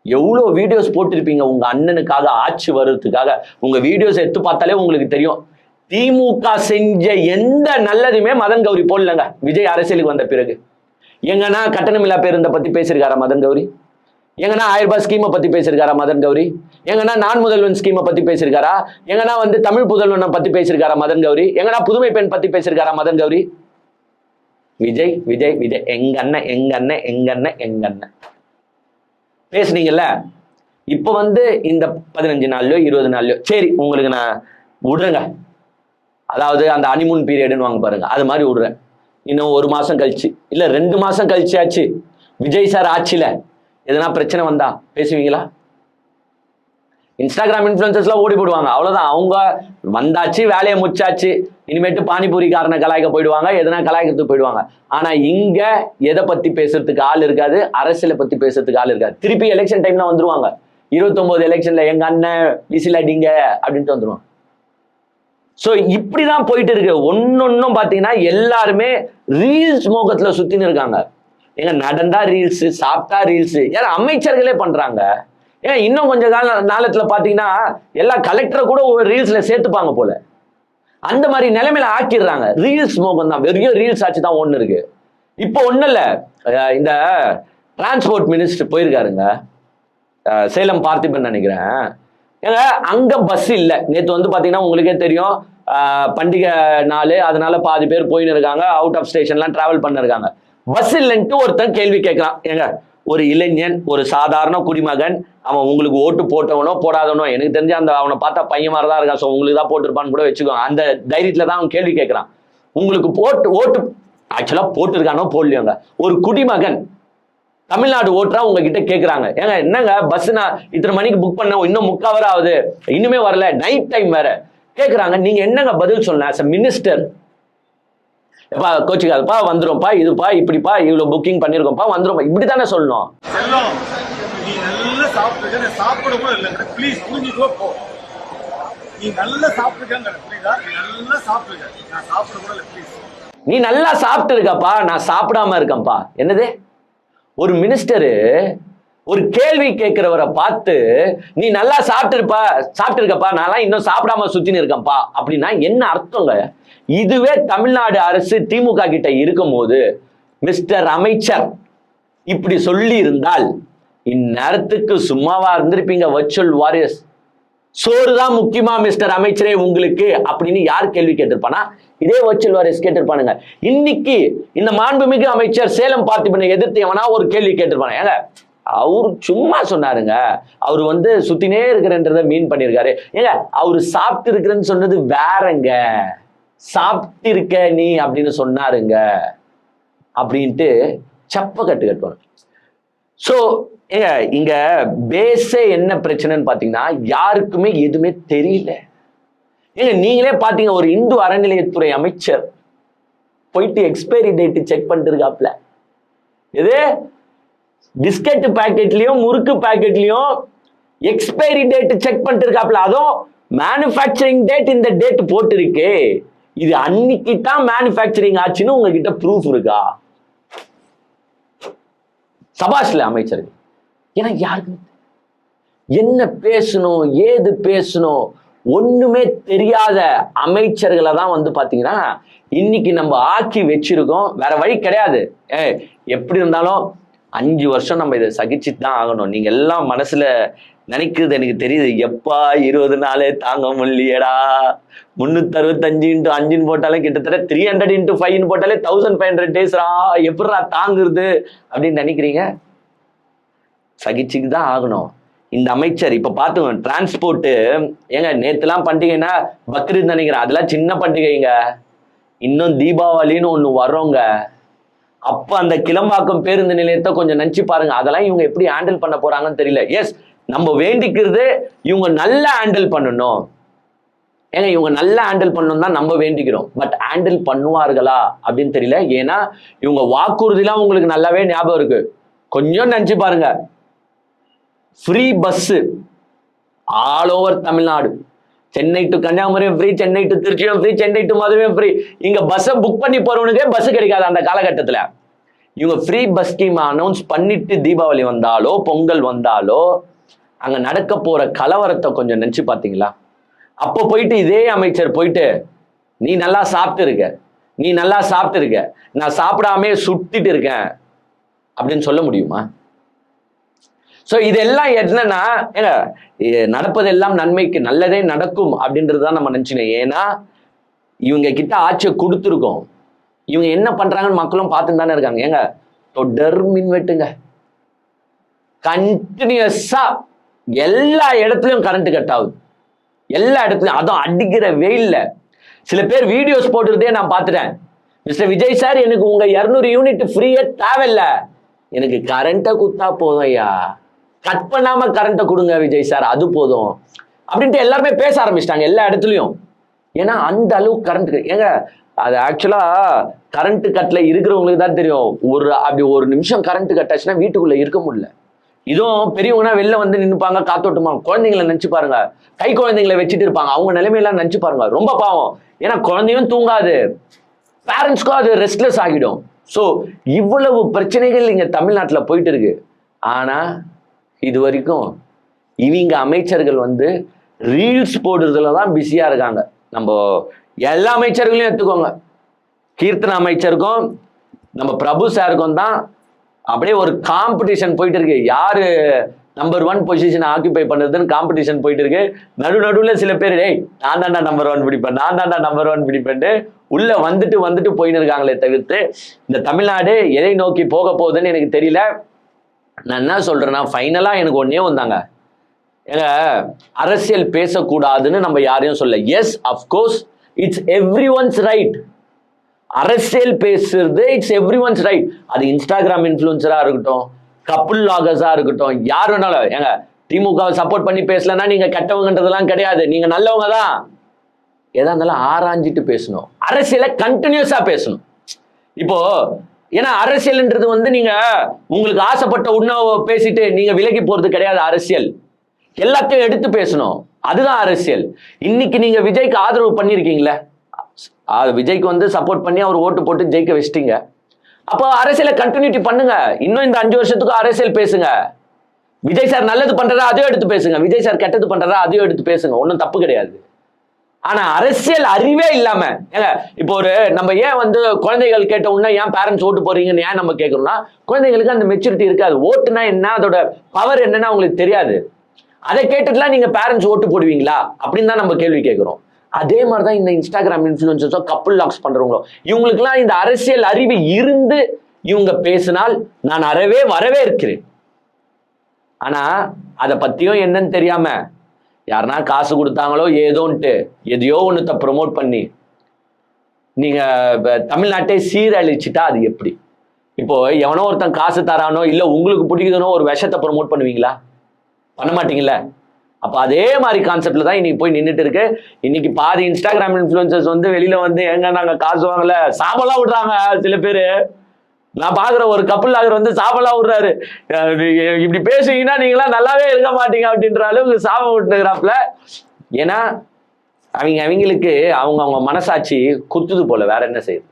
எவ்வளவு வீடியோஸ் போட்டிருப்பீங்க உங்க அண்ணனுக்காக, ஆட்சி வர்றதுக்காக. உங்க வீடியோஸ் எடுத்து பார்த்தாலே உங்களுக்கு தெரியும், திமுக செஞ்ச எந்த நல்லதுமே மதன் கௌரி போடலங்க. விஜய் அரசியலுக்கு வந்த பிறகு எங்கன்னா கட்டணமில்லா பேருந்தை பத்தி பேசியிருக்காரா மதன் கௌரி? எங்கன்னா 1000 ரூபாய் ஸ்கீமை பத்தி பேசியிருக்காரா மதன் கௌரி? எங்கன்னா நான் முதல்வன் ஸ்கீமை பத்தி பேசியிருக்காரா? எங்கன்னா வந்து தமிழ் புதல்வனை பத்தி பேசியிருக்காரா மதன் கௌரி? எங்கன்னா புதுமை பெண் பத்தி பேசியிருக்காரா மதன் கௌரி? விஜய் விஜய் விஜய் எங்க அண்ணன் எங்க அண்ணன் எங்க அண்ணன் எங்க அண்ணன் பேசுனீங்கல்ல. இப்ப வந்து இந்த 15 நாள்லயோ 20 நாள்லயோ சரி உங்களுக்கு நான் விடுறேங்க. அதாவது அந்த ஹனிமூன் பீரியடுன்னு வாங்க பாருங்க, அது மாதிரி விடுறேன். இன்னும் 1 மாசம் கழிச்சு இல்ல 2 மாசம் கழிச்சாச்சு விஜய் சார் ஆட்சியில எதனா பிரச்சனை வந்தா பேசுவீங்களா? இன்ஸ்டாகிராம் இன்ஃபுளுசர்ஸ்லாம் ஓடி போடுவாங்க, அவ்வளவுதான். அவங்க வந்தாச்சு, வேலையை முடிச்சாச்சு, இனிமேட்டு பானிபூரிக்காரனை கலாய்க்க போயிடுவாங்க, எதனா கலாய்க்கிறதுக்கு போயிடுவாங்க. ஆனா இங்க எதை பத்தி பேசுறதுக்கு ஆள் இருக்காது, அரசியலை பத்தி பேசுறதுக்கு ஆள் இருக்காது. திருப்பி எலெக்ஷன் டைம்ல வந்துருவாங்க, 29 எலெக்ஷன்ல எங்க அண்ணன் விசில் அடிங்க அப்படின்ட்டு வந்துருவாங்க. சோ இப்படிதான் போயிட்டு இருக்கு. ஒன்னொன்னும் பாத்தீங்கன்னா எல்லாருமே ரீல்ஸ் மோகத்துல சுத்தின்னு இருக்காங்க. ஏங்க நடந்தா ரீல்ஸ், சாப்பிட்டா ரீல்ஸ், ஏன்னா அமைச்சர்களே பண்றாங்க. ஏன் இன்னும் கொஞ்சம் நாளத்துல பாத்தீங்கன்னா எல்லா கலெக்டரை கூட ஒரு ரீல்ஸ்ல சேர்த்துப்பாங்க போல, அந்த மாதிரி நிலைமையில ஆக்கிடுறாங்க. ரீல்ஸ் மோகம் தான், வெறும் ரீல்ஸ் ஆச்சு தான் ஒண்ணு இருக்கு. இப்போ ஒண்ணு இல்ல, இந்த டிரான்ஸ்போர்ட் மினிஸ்டர் போயிருக்காருங்க சேலம் பார்த்திபன் நினைக்கிறேன். ஏங்க அங்க பஸ் இல்ல. நேற்று வந்து பாத்தீங்கன்னா உங்களுக்கே தெரியும், பண்டிகை நாள், அதனால பாதி பேர் போயின்னு இருக்காங்க, அவுட் ஆஃப் ஸ்டேஷன்லாம் டிராவல் பண்ணிருக்காங்க. பஸ் இல்லைன்ட்டு ஒருத்தன் கேள்வி கேட்கறான். ஏங்க ஒரு இளைஞன், ஒரு சாதாரண குடிமகன், அவன் உங்களுக்கு ஓட்டு போட்டவனோ போடாதவனோ, எனக்கு தெரிஞ்சு அந்த அவனை பார்த்தா பையன் மாதிரி தான் இருக்கான், ஸோ உங்களுக்கு தான் போட்டிருப்பான்னு கூட வச்சுக்கோங்க. அந்த தைரியத்துல தான் அவன் கேள்வி கேட்கறான். உங்களுக்கு ஓட்டு ஆக்சுவலா போட்டிருக்கானோ போடலையோங்க, ஒரு குடிமகன் தமிழ்நாடு ஓட்டுறா உங்ககிட்ட கேட்கறாங்க, ஏங்க என்னங்க பஸ் நான் இத்தனை மணிக்கு புக் பண்ண, இன்னும் 3/4 hour ஆகுது, இன்னுமே வரல, நைட் டைம் வேற கேட்கறாங்க. நீங்க என்னங்க பதில் சொல்லலாம் as a மினிஸ்டர்? கோச்சிக்காதுப்பா, வந்துரும்ப்பா, இதுப்பா, இப்படிப்பா, இவ்வளவு புக்கிங் பண்ணிருக்கோம்ப்பா, வந்துரும், இப்படித்தானே சொல்லணும். நீ நல்லா சாப்பிட்டுருக்க, சாப்பிட கூட இல்லைங்க, ப்ளீஸ் புரிஞ்சுக்கோ போ. நீ நல்லா சாப்பிட்டுருக்கங்க, புரியுதா? நீ நல்லா சாப்பிட்டுருக்க, நான் சாப்பிட கூட இல்லை, ப்ளீஸ். நீ நல்லா சாப்பிட்டு இருக்கப்பா, நான் சாப்பிடாம இருக்கேன்ப்பா. என்னது? ஒரு மினிஸ்டரு ஒரு கேள்வி கேட்கிறவரை பார்த்து நீ நல்லா சாப்பிட்டு இருக்கப்பா, நான் இன்னும் சாப்பிடாம சுத்தின்னு இருக்கேன்ப்பா அப்படின்னா என்ன அர்த்தங்க? இதுவே தமிழ்நாடு அரசு திமுக கிட்ட இருக்கும் போது மிஸ்டர் அமைச்சர் இப்படி சொல்லி இருந்தால் இந்நேரத்துக்கு சும்மாவா இருந்திருப்பீங்க? வர்ச்சுவல் வாரியர்ஸ், சோறு தான் முக்கியமா மிஸ்டர் அமைச்சரே உங்களுக்கு அப்படின்னு யார் கேள்வி கேட்டிருப்பானா? இதே வர்ச்சுவல் வாரியர்ஸ் கேட்டிருப்பானுங்க. இன்னைக்கு இந்த மாண்புமிகு அமைச்சர் சேலம் பார்த்திபனை எதிர்த்து எவனா ஒரு கேள்வி கேட்டிருப்பானு. ஏங்க அவரு சும்மா சொன்னாருங்க, அவரு வந்து சுத்தினே இருக்கிறன்றத மீன் பண்ணிருக்காரு. ஏங்க அவரு சாப்பிட்டு இருக்கிறேன்னு சொன்னது வேறங்க, சாப்பிட்டு இருக்க நீ அப்படின்னு சொன்னாருங்க அப்படின்ட்டு சப்ப கட்டுவாங்க. சோ ஏங்க இங்க பேஸே என்ன பிரச்சனைன்னு பாத்தீங்கன்னா யாருக்குமே எதுவுமே தெரியல. ஏங்க நீங்களே பாத்தீங்க, ஒரு இந்து அறநிலையத்துறை அமைச்சர் போயிட்டு எக்ஸ்பைரி டேட் செக் பண்ணிட்டு இருக்காப்ல. எது பிஸ்கட் பாக்கெட்லயும் முறுக்கு பாக்கெட்லயும் எக்ஸ்பைரி டேட் செக் பண்ணிட்டு இருக்காப்ல. அதுவும் மேனுஃபேக்சரிங் டேட் இந்த டேட் போட்டு இருக்கு, இது அன்னைக்கு தான் மேனுஃபேக்சரிங் ஆச்சுன்னு உங்ககிட்ட ப்ரூஃப் இருக்கா? சபாஷ்ல அமைச்சர்கள். ஏன்னா யாருக்கு என்ன பேசணும், ஏது பேசணும் ஒண்ணுமே தெரியாத அமைச்சர்களை தான் வந்து பாத்தீங்கன்னா இன்னைக்கு நம்ம ஆக்கி வச்சிருக்கோம். வேற வழி கிடையாது. எப்படி இருந்தாலும் 5 வருஷம் நம்ம இதை சகிச்சுட்டு தான் ஆகணும். நீங்க எல்லாம் மனசுல நினைக்கிறது எனக்கு தெரியுது, எப்பா 20 நாளே தாங்க முடியலடா, 365 × 5 போட்டாலே கிட்டத்தட்ட 300 × 5 போட்டாலே 1500 டேஸ்ரா, எப்படா தாங்குறது அப்படின்னு நினைக்கிறீங்க. சகிச்சுக்கு தான் ஆகணும். இந்த அமைச்சர் இப்ப பாத்துங்க, டிரான்ஸ்போர்ட் ஏங்க நேத்துலாம் பண்டிகைன்னா பக்ரீத் நினைக்கிறேன், அதெல்லாம் சின்ன பண்டிகைங்க. இன்னும் தீபாவளின்னு ஒண்ணு வர்றோங்க, அப்ப அந்த கிளம்பாக்கம் பேருந்து நிலையத்தை கொஞ்சம் நினைச்சு பாருங்க. அதெல்லாம் இவங்க எப்படி ஹேண்டில் பண்ண போறாங்கன்னு தெரியல. எஸ், நம்ம வேண்டிக்கிறது இவங்க நல்லா ஹேண்டில் பண்ணணும். ஏங்க இவங்க நல்லா ஹேண்டில் பண்ணணும் தான் நம்ம வேண்டிக்கிறோம். பட் ஹேண்டில் பண்ணுவார்களா அப்படின்னு தெரியல. ஏன்னா இவங்க வாக்குறுதிலாம் உங்களுக்கு நல்லாவே ஞாபகம் இருக்கு. கொஞ்சம் நினைச்சு பாருங்க, free bus all over Tamil Nadu, Chennai to கன்னியாகுமரியும் ஃப்ரீ, சென்னை டு திருச்சியும் ஃப்ரீ, சென்னை டு மதுரையும் ஃப்ரீ. இங்க பஸ்ஸை புக் பண்ணி போறவனுக்கே பஸ் கிடைக்காது அந்த காலகட்டத்துல. இவங்க ஃப்ரீ பஸ் ஸ்கீம் அனௌன்ஸ் பண்ணிட்டு தீபாவளி வந்தாலோ பொங்கல் வந்தாலோ அங்க நடக்க போற கலவரத்தை கொஞ்சம் நினைச்சு பாத்தீங்களா? அப்போ போயிட்டு இதே அமைச்சர் போயிட்டு நீ நல்லா சாப்பிட்டு இருக்க, நீ நல்லா சாப்பிட்டு இருக்க, நான் சாப்பிடாமே சுத்திட்டு இருக்கேன் அப்படின்னு சொல்ல முடியுமா? சோ இதெல்லாம் என்னன்னா நடப்பதெல்லாம் நன்மைக்கு, நல்லதே நடக்கும் அப்படின்றதுதான் நம்ம நினைச்சுக்கணும். ஏன்னா இவங்க கிட்ட ஆட்சியை கொடுத்துருக்கோம், இவங்க என்ன பண்றாங்கன்னு மக்களும் பார்த்துட்டு தானே இருக்காங்க. ஏங்க தொடர் மின்வெட்டுங்க, கண்டினியூஸா எல்லா இடத்துலயும் கரண்ட் கட் ஆகுது. எல்லா இடத்துலயும், அதுவும் அடிக்கிற வெயில்ல சில பேர் வீடியோஸ் போட்டுறதே நான் பார்த்துட்டேன். மிஸ்டர் விஜய் சார், எனக்கு உங்க 200 யூனிட் ஃப்ரீயே தேவையில்ல, எனக்கு கரண்ட்டை குத்தா போதும் ஐயா, கட் பண்ணாம கரண்ட்டை கொடுங்க விஜய் சார், அது போதும் அப்படின்ட்டு எல்லாருமே பேச ஆரம்பிச்சிட்டாங்க எல்லா இடத்துலயும். ஏன்னா அந்த அளவுக்கு கரண்ட் ஏங்க, அது ஆக்சுவலா கரண்ட் கட்ல இருக்கிறவங்களுக்கு தான் தெரியும். அப்படி ஒரு நிமிஷம் கரண்ட் கட் ஆச்சுன்னா வீட்டுக்குள்ள இருக்க முடியல. இதுவும் பெரியவங்கன்னா வெளில வந்து நின்னுப்பாங்க, காத்தோட்டமா. குழந்தைங்களை நினைச்சு பாருங்க, கை குழந்தைங்களை வச்சுட்டு இருப்பாங்க, அவங்க நிலைமையெல்லாம் நினைச்சு பாருங்க, ரொம்ப பாவம். ஏன்னா குழந்தையும் தூங்காது, பேரண்ட்ஸ்க்கும் அது ரெஸ்ட்லெஸ் ஆகிடும். ஸோ இவ்வளவு பிரச்சனைகள் இங்க தமிழ்நாட்டில் போயிட்டு இருக்கு. ஆனா இது வரைக்கும் இவங்க அமைச்சர்கள் வந்து ரீல்ஸ் போடுறதுல தான் பிஸியா இருக்காங்க. நம்ம எல்லா அமைச்சர்களையும் எடுத்துக்கோங்க, கீர்த்தனா அமைச்சருக்கும் நம்ம பிரபு சாருக்கும் தான் அப்படியே ஒரு காம்படிஷன் போயிட்டு இருக்கு. யாரு நம்பர் 1 பொசிஷன் ஆக்கியூபை பண்ணுறதுன்னு காம்படிஷன் போயிட்டு இருக்கு. நடுவில் சில பேர் டேய் நான் தாண்டா நம்பர் 1 பிடிப்பேன், நான் தாண்டா நம்பர் 1 பிடிப்பேன்ட்டு உள்ள வந்துட்டு போயின்னு இருக்காங்களே தவிர்த்து இந்த தமிழ்நாடு எதை நோக்கி போக போகுதுன்னு எனக்கு தெரியல. நான் என்ன சொல்றேன்னா, ஃபைனலா எனக்கு ஒன்னே வந்தாங்க, ஏங்க அரசியல் பேசக்கூடாதுன்னு நம்ம யாரையும் சொல்ல. Yes of course it's every once right, அரசியல் பேசுறது இட்ஸ் எவ்ரி ஒன்ஸ் ரைட். அது இன்ஸ்டாகிராம் இன்ஃப்ளூயன்சரா இருக்கட்டும், கப்புள் லாகர்ஸா இருக்கட்டும், யார் வேணாலும். ஏங்க திமுகவை சப்போர்ட் பண்ணி பேசலன்னா நீங்க கெட்டவங்கன்றதெல்லாம் கிடையாது, நீங்க நல்லவங்க தான். எதா இருந்தாலும் ஆராய்ஞ்சிட்டு பேசணும், அரசியலை கண்டினியூஸா பேசணும். இப்போ ஏன்னா அரசியல்ன்றது வந்து நீங்க உங்களுக்கு ஆசைப்பட்ட உணவை பேசிட்டு நீங்க விலகி போறது கிடையாது. அரசியல் எல்லாத்தையும் எடுத்து பேசணும், அதுதான் அரசியல். இன்னைக்கு நீங்க விஜய்க்கு ஆதரவு பண்ணிருக்கீங்களே, விஜய்க்கு வந்து சப்போர்ட் பண்ணி அவர் ஓட்டு போட்டு ஜெயிக்க வச்சிட்டீங்க. அப்போ அரசியலை கண்டினியூட்டி பண்ணுங்க, இன்னும் இந்த 5 வருஷத்துக்கு அரசியல் பேசுங்க. விஜய் சார் நல்லது பண்றதா அதையும் எடுத்து பேசுங்க, விஜய் சார் கெட்டது பண்றதா அதையும் எடுத்து பேசுங்க, ஒன்றும் தப்பு கிடையாது. ஆனா அரசியல் அறிவே இல்லாம ஏங்க, இப்போ ஒரு நம்ம ஏன் வந்து குழந்தைகள் கேட்ட உடனே ஏன் பேரண்ட்ஸ் ஓட்டு போறீங்கன்னு ஏன் நம்ம கேட்கணும்னா, குழந்தைங்களுக்கு அந்த மெச்சூரிட்டி இருக்காது. ஓட்டுனா என்ன, அதோட பவர் என்னன்னு அவங்களுக்கு தெரியாது. அதை கேட்டுட்டுலாம் நீங்க பேரண்ட்ஸ் ஓட்டு போடுவீங்களா அப்படின்னு தான் நம்ம கேள்வி கேட்கிறோம். அதே மாதிரிதான் இந்த இன்ஸ்டாகிராம் இன்ஃப்ளூயன்சர்ஸோ கப்புள் லாக்ஸ் பண்றவங்களோ, இவங்களுக்குலாம் இந்த அரசியல் அறிவு இருந்து இவங்க பேசினால் நான் வரவேற்கிறேன். ஆனா அதை பத்தியும் என்னன்னு தெரியாம யாருன்னா காசு கொடுத்தாங்களோ ஏதோன்ட்டு எதையோ ஒன்றுத்த ப்ரொமோட் பண்ணி நீங்க தமிழ்நாட்டை சீரழிச்சிட்டா அது எப்படி? இப்போ எவனோ ஒருத்தன் காசு தரானோ இல்ல உங்களுக்கு பிடிக்குதுனோ ஒரு விஷத்தை ப்ரொமோட் பண்ணுவீங்களா? பண்ண மாட்டீங்கல்ல. அப்ப அதே மாதிரி கான்செப்ட்ல தான் இன்னைக்கு போய் நின்றுட்டு இருக்கு. இன்னைக்கு பாதி இன்ஸ்டாகிராம் இன்ஃப்ளூயன்சர்ஸ் வந்து வெளியில வந்து எங்க நாங்க காசு வாங்கல சாபெல்லாம் விடுறாங்க. சில பேரு நான் பாக்குற ஒரு கப்புள் ஆகிற வந்து சாபெல்லாம் விடுறாரு, இப்படி பேசுவீங்கன்னா நீங்களாம் நல்லாவே இருக்க மாட்டீங்க அப்படின்ற அளவுக்கு சாபம் விட்டுக்கிறாப்புல. ஏன்னா அவங்களுக்கு அவங்க மனசாட்சி குத்துது போல, வேற என்ன செய்யுது?